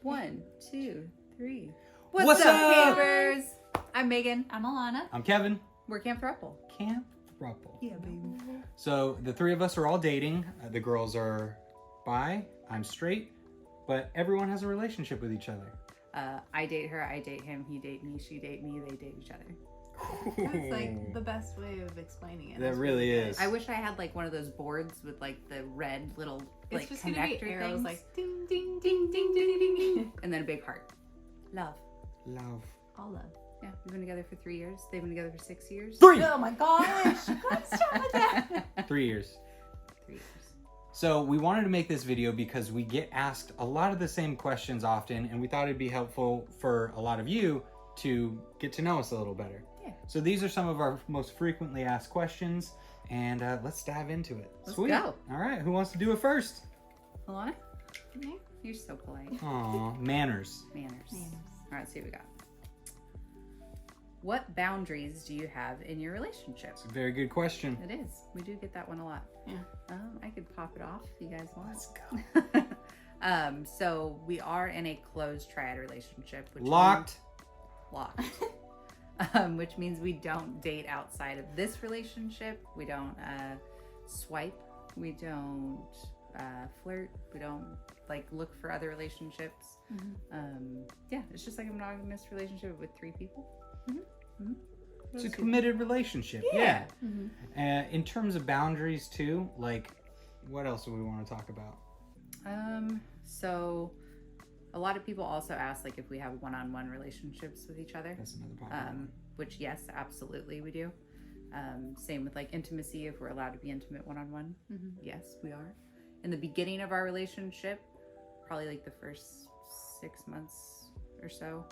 1, 2, 3. What's up, campers? I'm Megan. I'm Alana. I'm Kevin. We're Camp Throuple. Camp Throuple. Yeah, baby. So the three of us are all dating. The girls are bi, I'm straight, but everyone has a relationship with each other. I date her, I date him, he date me, she date me, they date each other. That's like the best way of explaining it. That really is. I wish I had like one of those boards with like the red little like it's just connector gonna be arrows things. like ding ding ding ding ding ding ding. And then a big heart. Love. Love. All love. Yeah, we've been together for 3 years. They've been together for 6 years. 3! Oh my gosh. What's wrong with that? 3 years. 3 years. So we wanted to make this video because we get asked a lot of the same questions often, and we thought it'd be helpful for a lot of you to get to know us a little better. Yeah. So these are some of our most frequently asked questions, and let's dive into it. Let's Sweet. go. All right, who wants to do it first? Alana? Okay. You're so polite. Aw, manners. Manners. Manners. All right, let's see what we got. What boundaries do you have in your relationship? It's a very good question. It is. We do get that one a lot. Yeah. I could pop it off if you guys want. Let's go. So we are in a closed triad relationship. Which Locked. Locked. Which means we don't date outside of this relationship. We don't swipe. We don't flirt. We don't like look for other relationships. Mm-hmm. Yeah, it's just like a monogamous relationship with 3 people. It's a committed relationship. Yeah. Mm-hmm. In terms of boundaries too, like what else do we want to talk about? So a lot of people also ask like if we have one-on-one relationships with each other. That's another problem. Which yes, absolutely we do. Same with like intimacy, if we're allowed to be intimate one-on-one. Mm-hmm. Yes, we are. In the beginning of our relationship, probably like the first 6 months or so,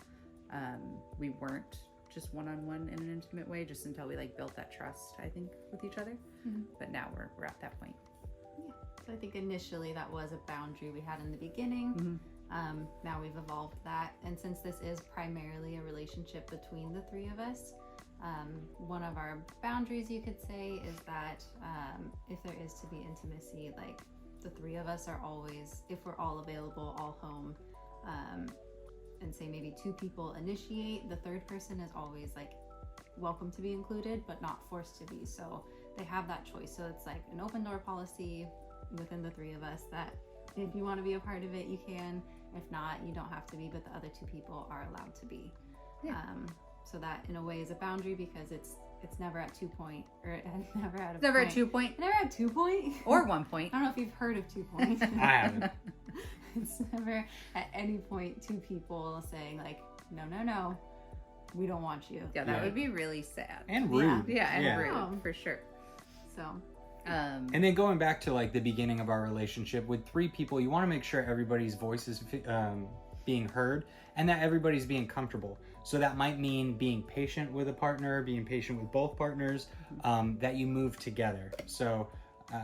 we weren't just one-on-one in an intimate way, just until we like built that trust, I think, with each other. Mm-hmm. But now we're at that point. Yeah. So I think initially that was a boundary we had in the beginning. Mm-hmm. Now we've evolved that, and since this is primarily a relationship between the 3 of us, one of our boundaries, you could say, is that if there is to be intimacy, like the 3 of us are always, if we're all available, all home, and say maybe 2 people initiate, the 3rd person is always like welcome to be included, but not forced to be. So they have that choice. So it's like an open door policy within the 3 of us that if you want to be a part of it, you can. If not, you don't have to be, but the other 2 people are allowed to be. Yeah. So that in a way is a boundary because it's never at 2 point, or never at a Never point. at 2 point Never at 2 point or 1 point. I don't know if you've heard of 2 point. I haven't. It's never at any point 2 people saying like, no, we don't want you. Yeah, that Yeah. would be really sad. And rude. Yeah, and Yeah. rude, for sure. So And then going back to like the beginning of our relationship, with 3 people, you want to make sure everybody's voice is being heard and that everybody's being comfortable. So that might mean being patient with a partner, being patient with both partners, that you move together. So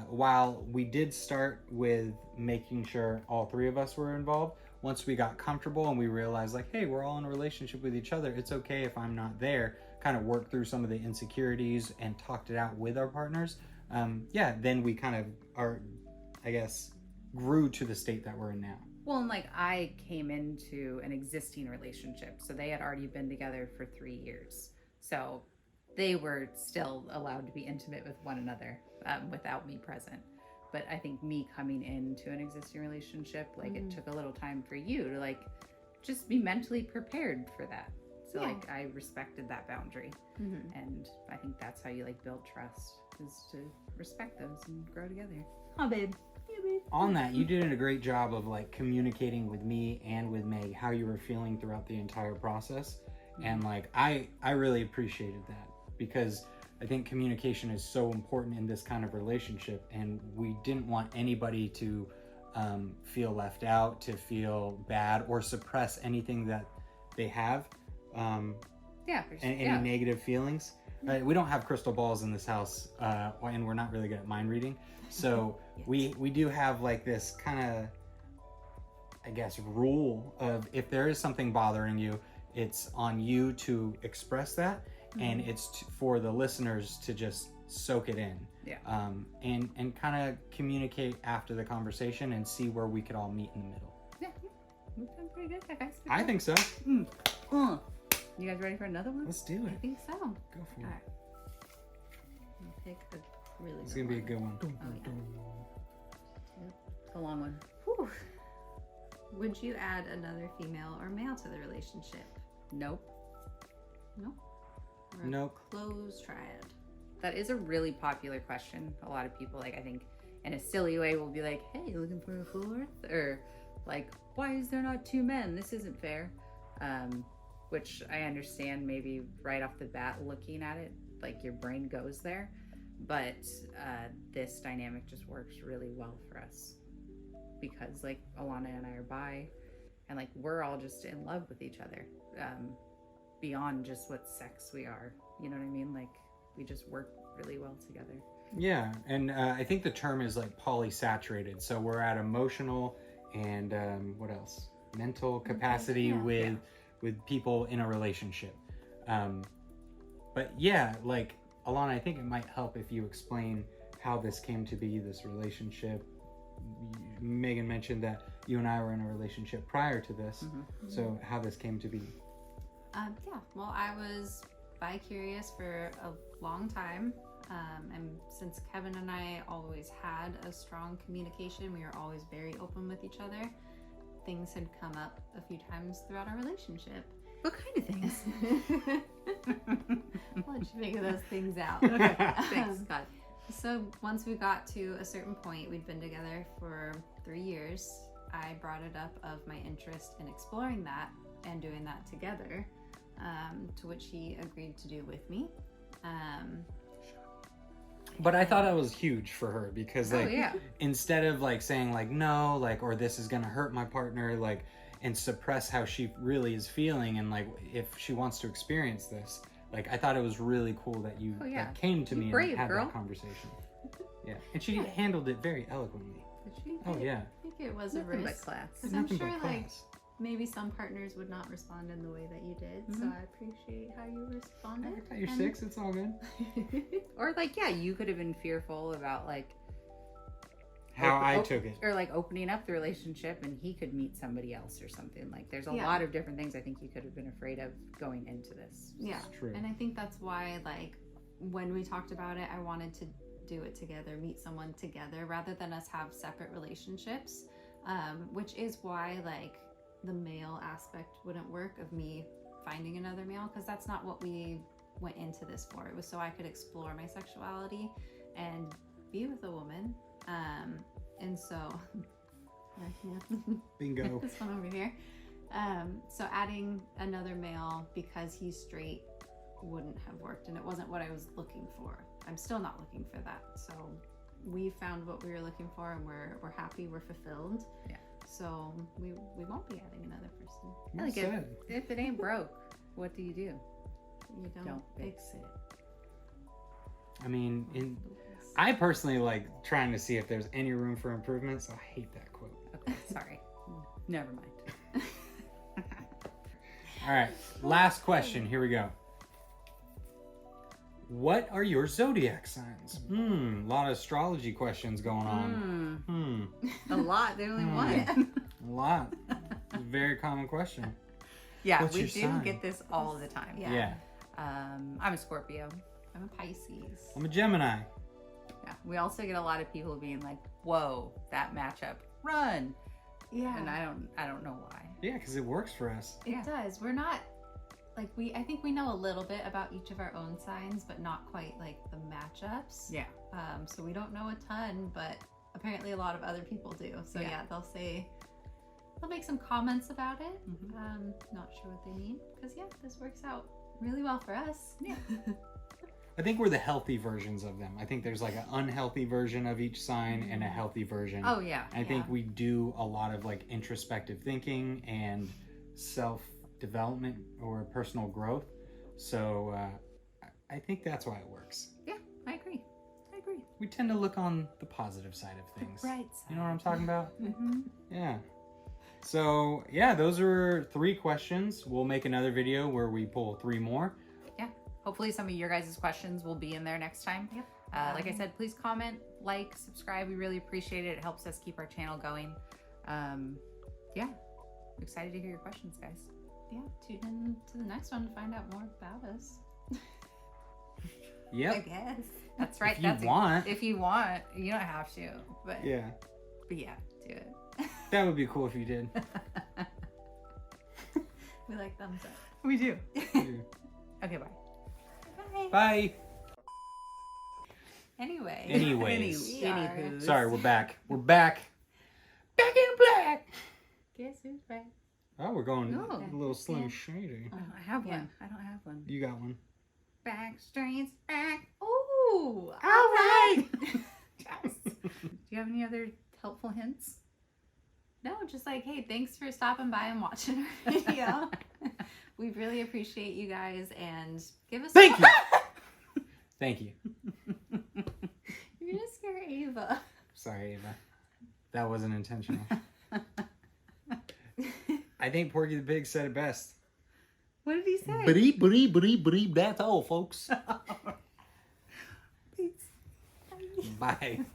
while we did start with making sure all 3 of us were involved, once we got comfortable and we realized like, hey, we're all in a relationship with each other, it's okay if I'm not there, kind of worked through some of the insecurities and talked it out with our partners. Then we kind of are, I guess, grew to the state that we're in now. Well, and like I came into an existing relationship, so they had already been together for 3 years. So they were still allowed to be intimate with one another without me present. But I think me coming into an existing relationship, like it took a little time for you to like just be mentally prepared for that. So Yeah. like I respected that boundary. And I think that's how you like build trust, is to respect those and grow together. oh babe. Yeah, babe. On that, you did a great job of like communicating with me and with Meg how you were feeling throughout the entire process. And like I really appreciated that, because I think communication is so important in this kind of relationship, and we didn't want anybody to feel left out, to feel bad, or suppress anything that they have, Yeah, for sure. any negative feelings. We don't have crystal balls in this house, and we're not really good at mind reading. So we do have like this kind of, I guess, rule of if there is something bothering you, it's on you to express that, and it's for the listeners to just soak it in. Yeah. And kind of communicate after the conversation and see where we could all meet in the middle. Yeah. we've done pretty good, guys. I think so. You guys ready for another one? Let's do I it. think so. Go for All it. right. Pick a really It's good gonna be a one. good one. Oh, yeah. A long one. Whew. Would you add another female or male to the relationship? Nope. Nope. Or a Nope. Close triad. That is a really popular question. A lot of people, like, I think in a silly way will be like, hey, looking for a fourth? Or like, why is there not two men? This isn't fair. Which I understand maybe right off the bat looking at it, like your brain goes there. But this dynamic just works really well for us. Because like Alana and I are bi, and like we're all just in love with each other. Beyond just what sex we are. You know what I mean? Like we just work really well together. Yeah, and I think the term is like polysaturated. So we're at emotional and what else? Mental capacity with people in a relationship. But yeah, like Alana, I think it might help if you explain how this came to be, this relationship. Megan mentioned that you and I were in a relationship prior to this. So how this came to be. Yeah, well, I was bi-curious for a long time. And since Kevin and I always had a strong communication, we were always very open with each other. Things had come up a few times throughout our relationship. What kind of things? I'll let you figure those things out. Thanks, God. So once we got to a certain point, we'd been together for 3 years. I brought it up of my interest in exploring that and doing that together, to which he agreed to do with me. But I thought that was huge for her because like instead of like saying like no, like or this is gonna hurt my partner, like and suppress how she really is feeling and like if she wants to experience this, like I thought it was really cool that you like, came to me and had that conversation. Yeah, and she handled it very eloquently. Oh yeah. I think it was Nothing a but risk. class. Because I'm Nothing sure but like class. maybe some partners would not respond in the way that you did. So I appreciate how you responded. I got your 6, it's all good. Or like, yeah, you could have been fearful about like How I took it. or like opening up the relationship and he could meet somebody else or something. Like there's a lot of different things I think you could have been afraid of going into this. Yeah, True. and I think that's why like when we talked about it, I wanted to do it together, meet someone together rather than us have separate relationships, which is why like the male aspect wouldn't work of me finding another male, because that's not what we went into this for. It was so I could explore my sexuality and be with a woman. And so Bingo. this one over here. So adding another male because he's straight wouldn't have worked, and it wasn't what I was looking for. I'm still not looking for that. So we found what we were looking for, and we're happy, we're fulfilled. Yeah. So we won't be adding another person. Well Like said. if it ain't broke, what do? You Don't fix it. I mean, I personally like trying to see if there's any room for improvement, so I hate that quote. Okay, sorry. Never mind. All right, last question. Here we go. What are your zodiac signs? A lot of astrology questions going on. A lot. There's only one. A lot. It's a very common question. Yeah, What's we your do sign? get this all the time. Yeah. I'm a Scorpio. I'm a Pisces. I'm a Gemini. Yeah. We also get a lot of people being like, "Whoa, that matchup, run!" Yeah. And I don't know why. Yeah, because it works for us. It does. We're not like I think we know a little bit about each of our own signs, but not quite like the matchups. Yeah. So we don't know a ton, but apparently a lot of other people do. So yeah, they'll make some comments about it. Not sure what they mean, because this works out really well for us. Yeah. I think we're the healthy versions of them. I think there's like an unhealthy version of each sign and a healthy version. Oh yeah. I think we do a lot of like introspective thinking and self-development or personal growth. So I think that's why it works. Yeah, I agree. We tend to look on the positive side of things. Right. You know what I'm talking about? Mm-hmm. Yeah. So yeah, those are 3 questions. We'll make another video where we pull 3 more. Yeah. Hopefully some of your guys' questions will be in there next time. Yep. Like I said, please comment, like, subscribe. We really appreciate it. It helps us keep our channel going. Yeah. excited to hear your questions, guys. Yeah, tune in to the next one to find out more about us. I Yep. guess. That's right. If you want. If you want. You don't have to. But Yeah. But yeah, do it. That would be cool if you did. We like thumbs up. We do. Dude. Okay, bye. Bye. Bye. Anyway. Anyways. Anywho. Sorry, we're back. We're back. Back in black. Guess who's back? Oh, we're going Oh. a little Slim Yeah. Shady. I don't have Yeah. one. I don't have one. You got one. Backstreet's back. Ooh. All right. Yes. Do you have any other helpful hints? No, just like, hey, thanks for stopping by and watching our video. We really appreciate you guys, and give us Thank you. Thank you. You're gonna scare Ava. Sorry, Ava. That wasn't intentional. I think Porky the Pig said it best. What did he say? Bleep, bleep, bleep, bleep. That's all, folks. Peace. Bye.